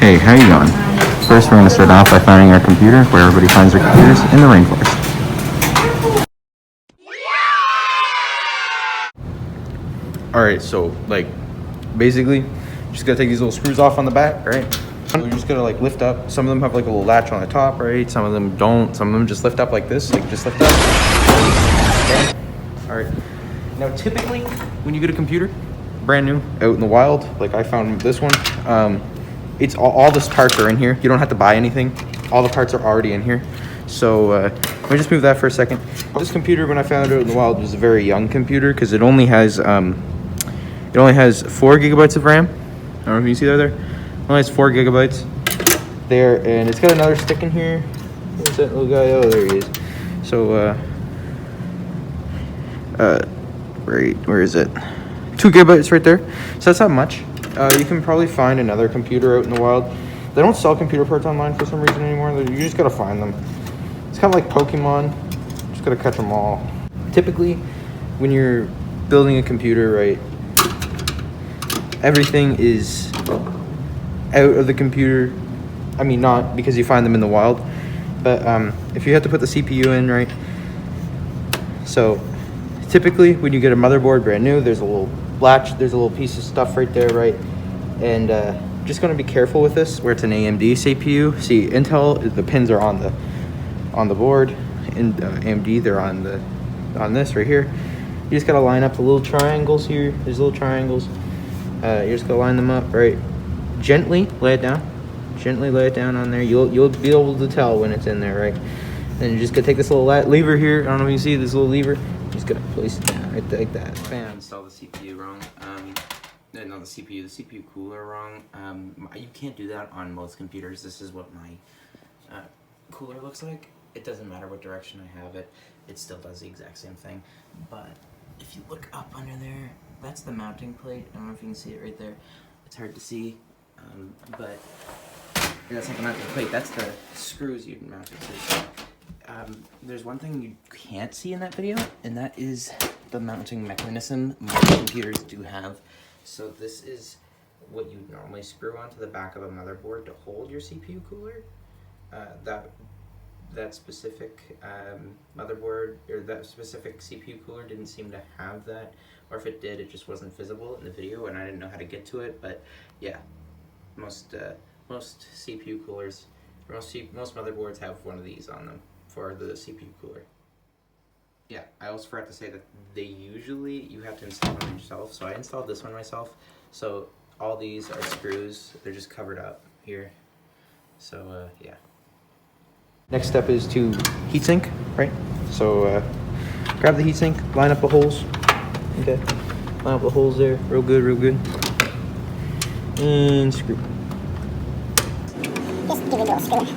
Hey, how you going? First, we're going to start off by finding our computer, where everybody finds their computers, in the rainforest. Alright, so, basically, just gotta take these little screws off on the back, right? So we're just gonna, lift up. Some of them have, a little latch on the top, right? Some of them don't. Some of them just lift up like this, just lift up. Okay. Alright. Now, typically, when you get a computer, brand new, out in the wild, like I found this one, it's all the parts are in here. You don't have to buy anything. All the parts are already in here. So let me just move that for a second. This computer, when I found it out in the wild, was a very young computer because it only has 4 gigabytes of RAM. I don't know if you see that there. It only has 4 gigabytes there, and it's got another stick in here. Where's that little guy? Oh, there he is. So right, where is it? 2 gigabytes right there. So that's not much. You can probably find another computer out in the wild. They don't sell computer parts online for some reason anymore. You just gotta find them. It's kind of like Pokemon. Just gotta catch them all. Typically, when you're building a computer, right, everything is out of the computer. I mean, not because you find them in the wild, but if you have to put the CPU in, right? So typically, when you get a motherboard brand new, there's a little latch, there's a little piece of stuff right there, right? And just gonna be careful with this, where it's an AMD CPU. See, Intel, the pins are on the board, and AMD, they're on this right here. You just gotta line up the little triangles here. There's little triangles. You just gotta line them up, right? Gently lay it down. Gently lay it down on there. You'll be able to tell when it's in there, right? Then you're just gonna take this little lever here. I don't know if you see this little lever. Just gonna place it down right like that. Bam. Install the CPU wrong. No, not the CPU cooler wrong. You can't do that on most computers. This is what my cooler looks like. It doesn't matter what direction I have it. It still does the exact same thing. But if you look up under there, that's the mounting plate. I don't know if you can see it right there. It's hard to see, but that's not the mounting plate. That's the screws you'd mount it to. So, there's one thing you can't see in that video, and that is the mounting mechanism most computers do have. So this is what you normally screw onto the back of a motherboard to hold your CPU cooler. That specific motherboard, or that specific CPU cooler, didn't seem to have that, or if it did, it just wasn't visible in the video, and I didn't know how to get to it. But yeah, most CPU coolers, most motherboards have one of these on them for the CPU cooler. Yeah, I also forgot to say that you have to install them yourself. So I installed this one myself. So all these are screws. They're just covered up here. So yeah. Next step is to heatsink, right? So grab the heatsink, line up the holes. Okay, line up the holes there, real good, and screw. Just give it a little screw.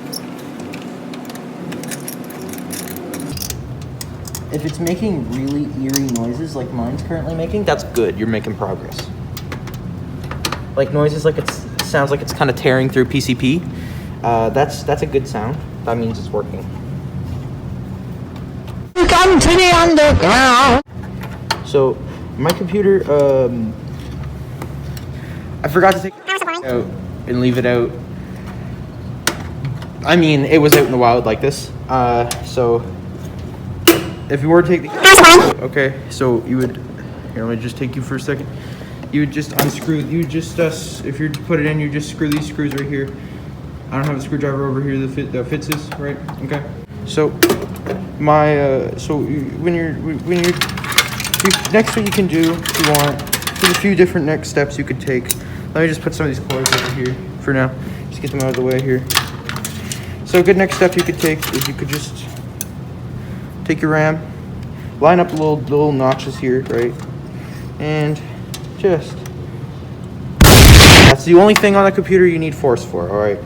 If it's making really eerie noises like mine's currently making, that's good. You're making progress. Like noises like it sounds like it's kind of tearing through PCP. That's a good sound. That means it's working. Come to the underground. So my computer, I forgot to take it out and leave it out. I mean, it was out in the wild like this. So if you were to take the, okay, so you would, here, let me just take you for a second. You would just unscrew, if you put it in, you just screw these screws right here. I don't have a screwdriver over here that fits this, right? Okay. So next what you can do, if you want, there's a few different next steps you could take. Let me just put some of these cords over here for now. Just get them out of the way here. So a good next step you could take is you could just take your RAM, line up the little notches here, right? And that's the only thing on the computer you need force for, all right?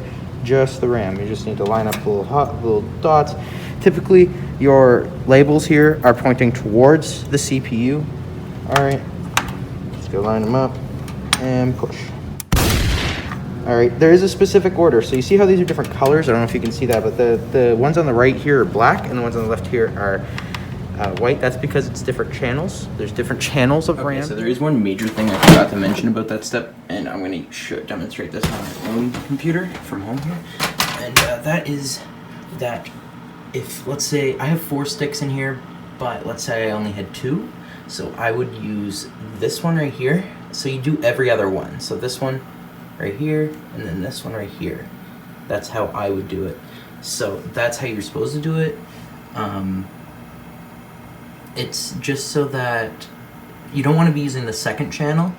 Just the RAM. You just need to line up the little dots. Typically, your labels here are pointing towards the CPU. All right, just go line them up and push. All right, there is a specific order. So you see how these are different colors? I don't know if you can see that, but the ones on the right here are black, and the ones on the left here are white. That's because it's different channels. There's different channels of Okay, RAM. so there is one major thing I forgot to mention about that step, and I'm going to demonstrate this on my own computer from home here. And that is that if, let's say, I have 4 sticks in here, but let's say I only had 2, so I would use this one right here. So you do every other one. So this one right here, and then this one right here. That's how I would do it. So that's how you're supposed to do it. It's just so that you don't want to be using the second channel.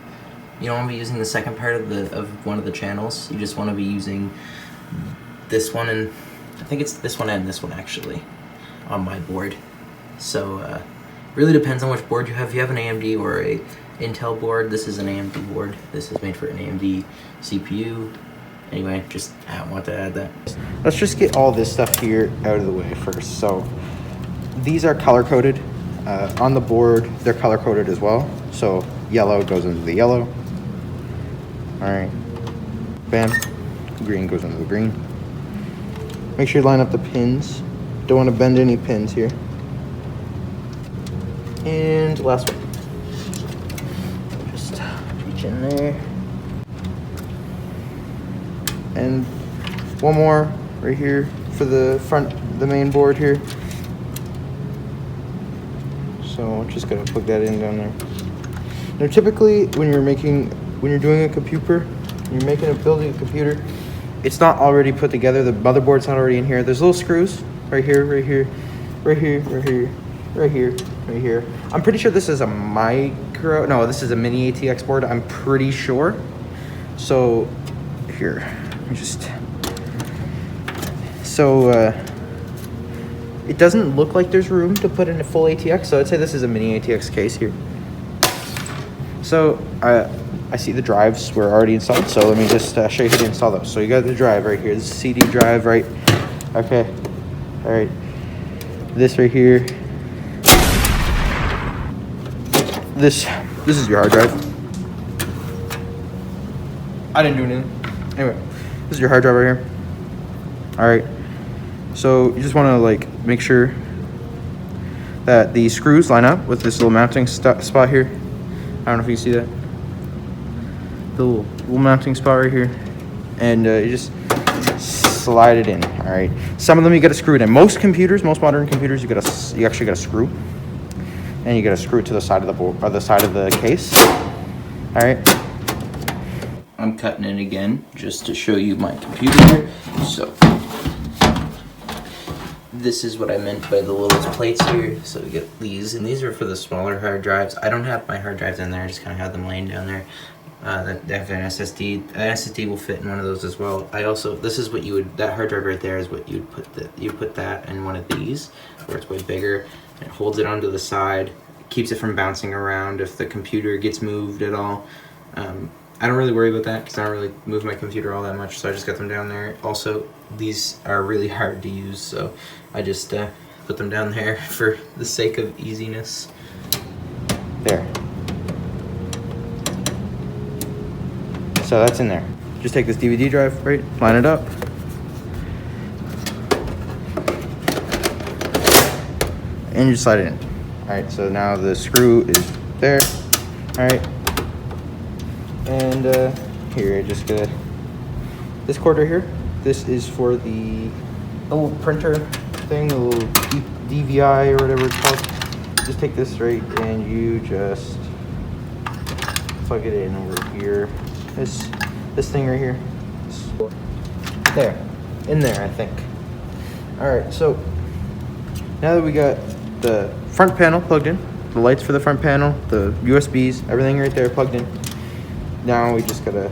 You don't want to be using the second part of one of the channels. You just want to be using this one, and I think it's this one and this one actually on my board. So really depends on which board you have. If you have an AMD or a Intel board, this is an AMD board. This is made for an AMD CPU. Anyway, just I want to add that. Let's just get all this stuff here out of the way first. So these are color coded. On the board, they're color coded as well. So yellow goes into the yellow. All right, bam. Green goes into the green. Make sure you line up the pins. Don't want to bend any pins here. And last one. Just reach in there. And one more right here for the front, the main board here. So I'm just gonna plug that in down there. Now typically when you're doing a computer, building a computer, it's not already put together. The motherboard's not already in here. There's little screws right here, right here, right here, right here, right here, right here. I'm pretty sure this is a this is a mini ATX board. I'm pretty sure. So here, let me just. So it doesn't look like there's room to put in a full ATX. So I'd say this is a mini ATX case here. So I see the drives were already installed, so let me just show you how to install those. So you got the drive right here. This is CD drive, right? Okay. All right. This right here. This is your hard drive. I didn't do anything. Anyway, this is your hard drive right here. All right. So you just want to like make sure that the screws line up with this little mounting spot here. I don't know if you see that. The little mounting spot right here, and you just slide it in. All right. Some of them you got to screw it in. Most modern computers, you actually got to screw, and you got to screw it to the side of the board or the side of the case. All right. I'm cutting it again just to show you my computer. So this is what I meant by the little plates here. So we get these, and these are for the smaller hard drives. I don't have my hard drives in there. I just kind of have them laying down there. They have an SSD. An SSD will fit in one of those as well. This is what that hard drive right there is what you'd put that in one of these, where it's way bigger. It holds it onto the side, keeps it from bouncing around if the computer gets moved at all. I don't really worry about that because I don't really move my computer all that much, so I just got them down there. Also, these are really hard to use, so I just put them down there for the sake of easiness. There. So that's in there. Just take this DVD drive, right? Line it up. And you slide it in. All right, so now the screw is there. All right. And here, I just got this cord right here. This is for the little printer thing, the little DVI or whatever it's called. Just take this right and you just plug it in over here. This thing right here. There. In there, I think. Alright, so now that we got the front panel plugged in, the lights for the front panel, the USBs, everything right there plugged in. Now we just gotta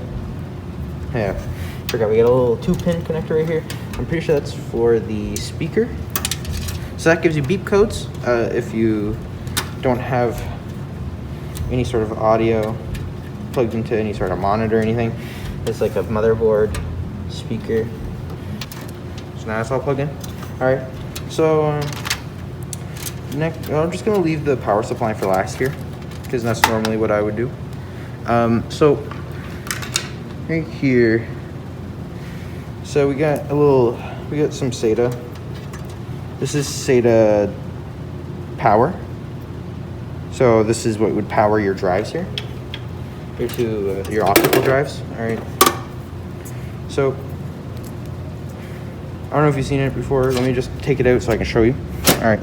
we got a little 2-pin connector right here. I'm pretty sure that's for the speaker. So that gives you beep codes if you don't have any sort of audio plugged into any sort of monitor or anything. It's like a motherboard speaker. So now it's all plugged in. All right. So next, I'm just gonna leave the power supply for last here because that's normally what I would do. So right here. So we got some SATA. This is SATA power. So this is what would power your drives here. Your two your optical drives. All right. So I don't know if you've seen it before. Let me just take it out so I can show you. All right.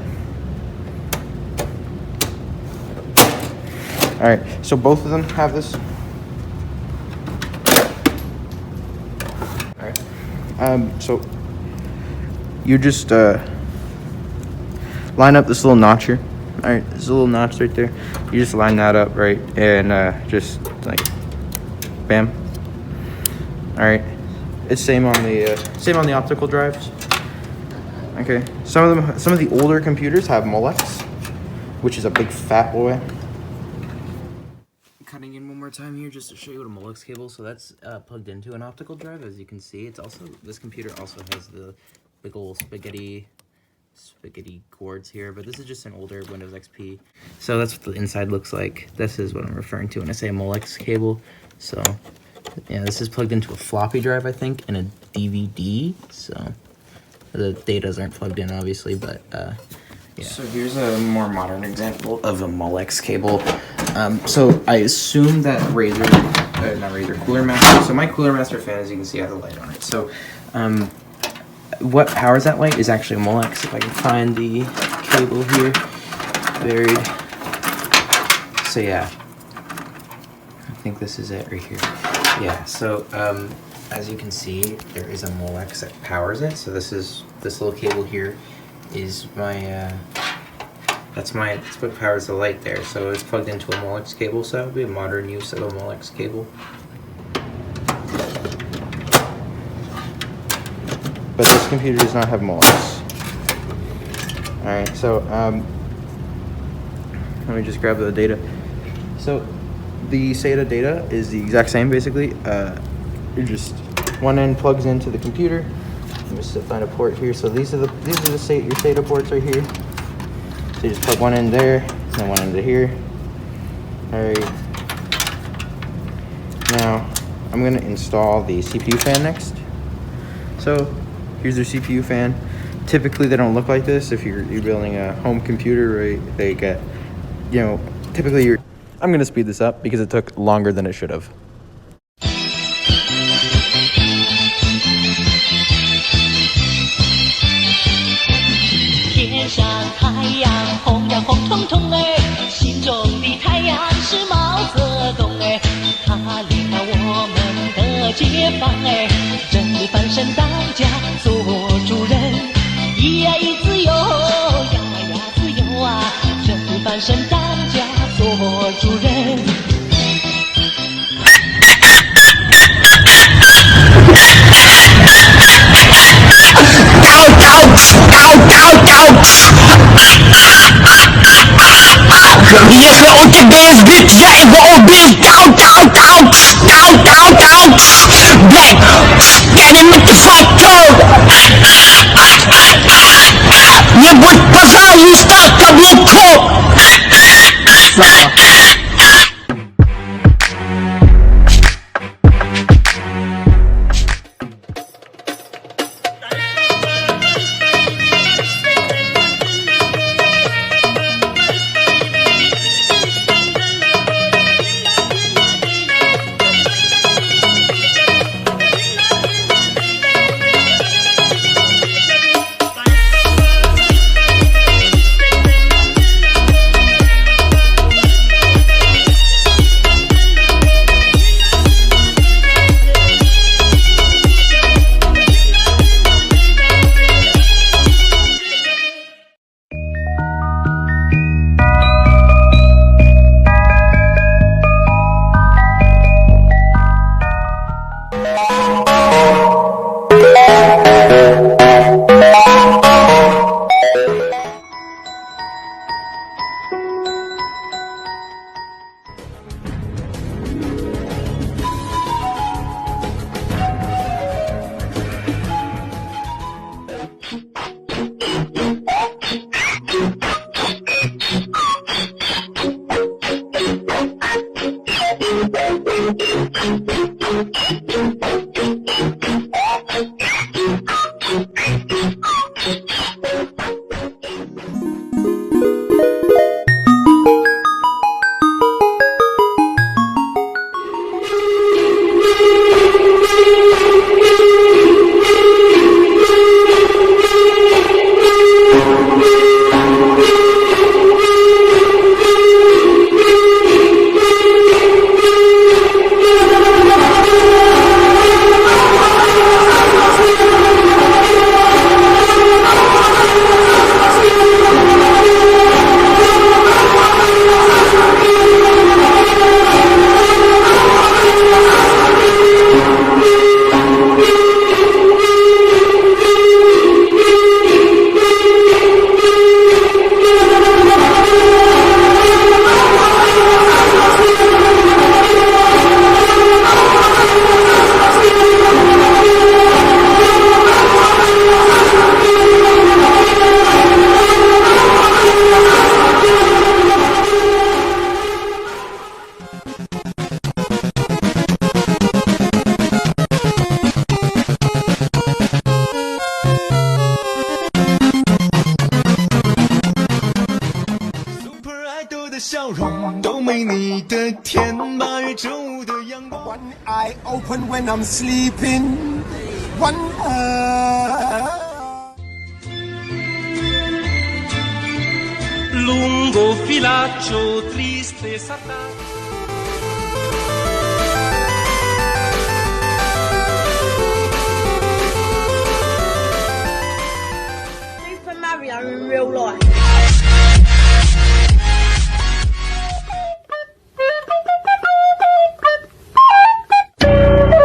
All right. So both of them have this. All right. So you just line up this little notch here. All right, there's a little notch right there. You just line that up, right, and just like, bam. All right, it's same on the optical drives. Okay, some of the older computers have Molex, which is a big fat boy. Cutting in one more time here just to show you what a Molex cable. So that's plugged into an optical drive, as you can see. It's also, this computer also has the big old spaghetti cords here, but this is just an older Windows XP. So that's what the inside looks like. This is what I'm referring to when I say a Molex cable. So yeah, this is plugged into a floppy drive, I think, and a DVD. So the datas aren't plugged in, obviously, but yeah. So here's a more modern example of a Molex cable. So I assume that Cooler Master. So my Cooler Master fan, as you can see, has a light on it. So what powers that light is actually a Molex. If I can find the cable here, buried. So yeah, I think this is it right here. Yeah, so as you can see, there is a Molex that powers it. So this little cable here is my, that's what powers the light there. So it's plugged into a Molex cable, so that would be a modern use of a Molex cable. But this computer does not have Molex. All right, so let me just grab the data. So the SATA data is the exact same, basically. You're just one end plugs into the computer. Let me just find a port here. So these are your SATA ports right here. So you just plug one end there, and then one end to here. All right. Now I'm gonna install the CPU fan next. So here's their CPU fan. Typically they don't look like this. If you're building a home computer, right, they get, you know, typically I'm gonna speed this up because it took longer than it should have. 天上太阳红呀红彤彤哎，心中的太阳是毛泽东哎，他领导我们的解放哎，正义翻身当家做主人，咿呀咿自由呀呀自由啊，正义翻身当家做主人。 Если у тебя есть бит, я его убил. Блядь, скорее мотиватор. Не будь, пожалуйста, каблуком. 填满宇宙的阳光。One eye open when I'm sleeping. One eye. Lungo filaccio triste Satana. Super Mario in real life.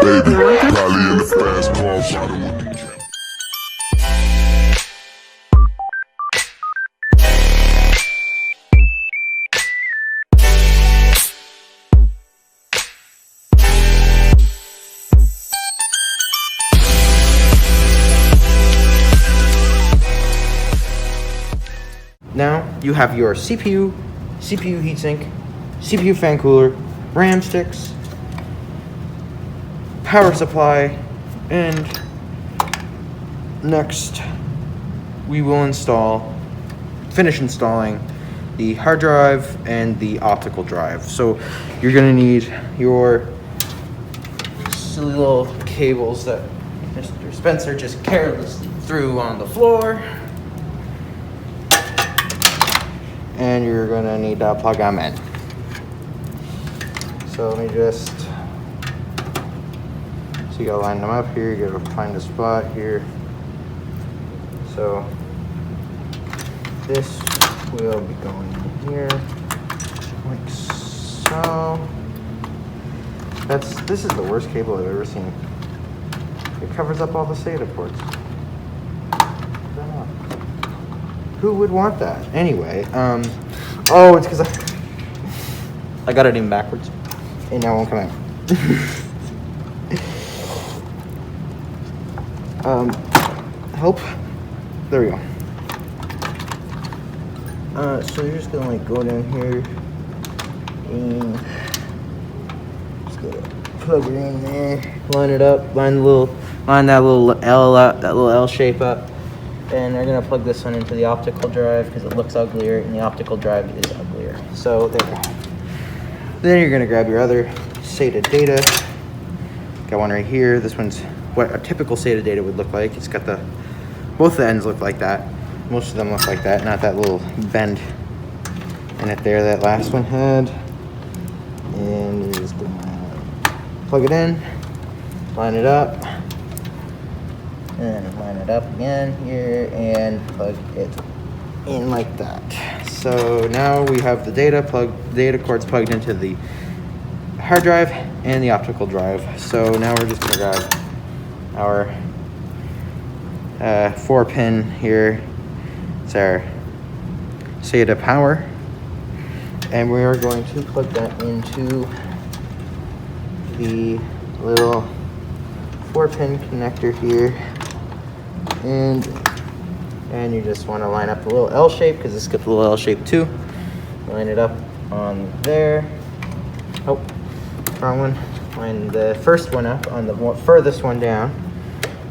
Baby, probably in the fast car, bottom with the tramp. Now you have your CPU, CPU heatsink, CPU fan cooler, RAM sticks, power supply, and next we will finish installing the hard drive and the optical drive. So you're gonna need your silly little cables that Mr. Spencer just carelessly threw on the floor. And you're gonna need to plug them in. So let me just, so you gotta line them up here, you gotta find a spot here. So this will be going in here, like so. This is the worst cable I've ever seen. It covers up all the SATA ports. Who would want that? Anyway, oh, it's because I got it in backwards. And now it won't come out. Help. There we go. So you're just gonna like go down here and just gonna plug it in there, line it up, line that little L up, that little L shape up. And we're gonna plug this one into the optical drive because it looks uglier and the optical drive is uglier. So there. Then you're gonna grab your other SATA data. Got one right here. This one's what a typical SATA data would look like. It's got both the ends look like that. Most of them look like that, not that little bend in it there that last one had. And you're just gonna plug it in, line it up, and line it up again here and plug it in like that. So now we have the data cords plugged into the hard drive and the optical drive. So now we're just gonna grab our 4-pin here. It's our SATA power, and we are going to plug that into the little 4-pin connector here. And you just want to line up the little L shape because this got the little L shape too. Line it up on there. Oh, wrong one. Line the first one up on the furthest one down,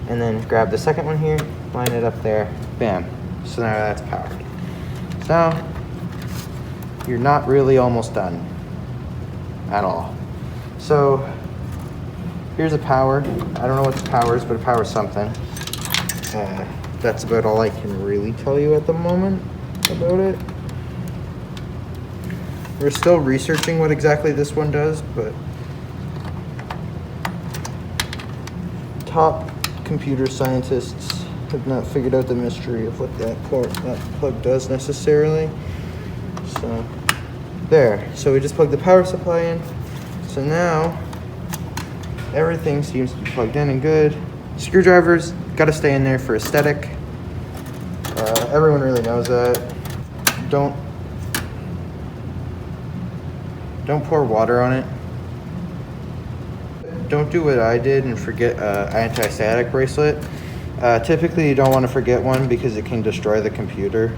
and then grab the second one here. Line it up there. Bam. So now that's powered. So now you're not really almost done at all. So here's a power. I don't know what the power is, but it powers something. That's about all I can really tell you at the moment about it. We're still researching what exactly this one does, but top computer scientists have not figured out the mystery of what that plug does necessarily. So there. So we just plugged the power supply in. So now everything seems to be plugged in and good. Screwdrivers got to stay in there for aesthetic. Everyone really knows that. Don't pour water on it. Don't do what I did and forget anti-static bracelet. Typically you don't want to forget one because it can destroy the computer.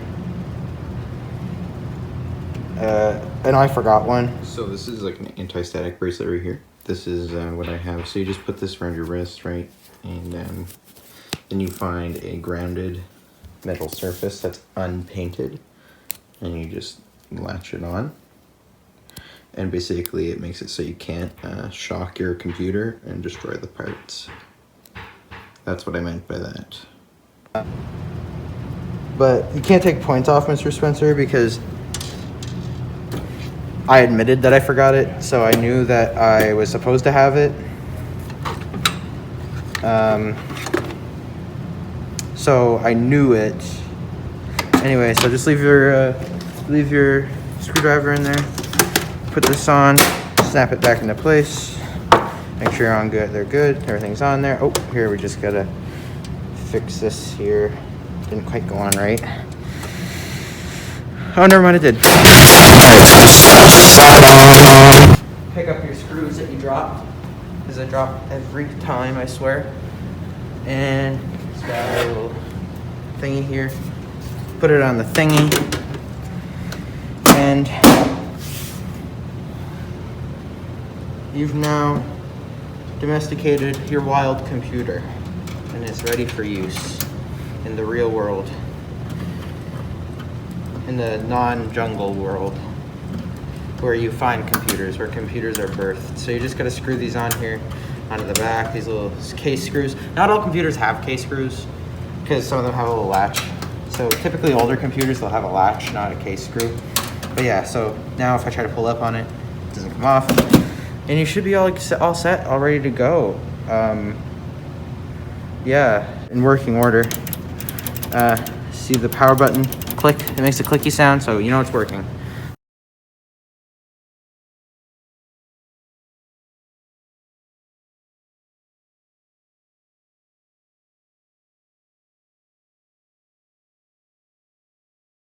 And I forgot one. So this is like an anti-static bracelet right here. This is what I have. So you just put this around your wrist, right? And then you find a grounded metal surface that's unpainted, and you just latch it on. And basically it makes it so you can't shock your computer and destroy the parts. That's what I meant by that. But you can't take points off, Mr. Spencer, because I admitted that I forgot it, so I knew that I was supposed to have it. So I knew it. Anyway, so just leave your screwdriver in there. Put this on, snap it back into place. Make sure you're on good. They're good. Everything's on there. Oh, here we just gotta fix this here. Didn't quite go on right. Oh, never mind, it did. Pick up your screws that you dropped, because I drop every time, I swear. And it's got a little thingy here. Put it on the thingy. And you've now domesticated your wild computer, and it's ready for use in the real world, in the non-jungle world, where you find computers, where computers are birthed. So you just gotta screw these on here, onto the back, these little case screws. Not all computers have case screws, because some of them have a little latch. So typically older computers, they'll have a latch, not a case screw. But yeah, so now if I try to pull up on it, it doesn't come off. And you should be all set, all ready to go. Yeah, in working order. See the power button click? It makes a clicky sound, so you know it's working.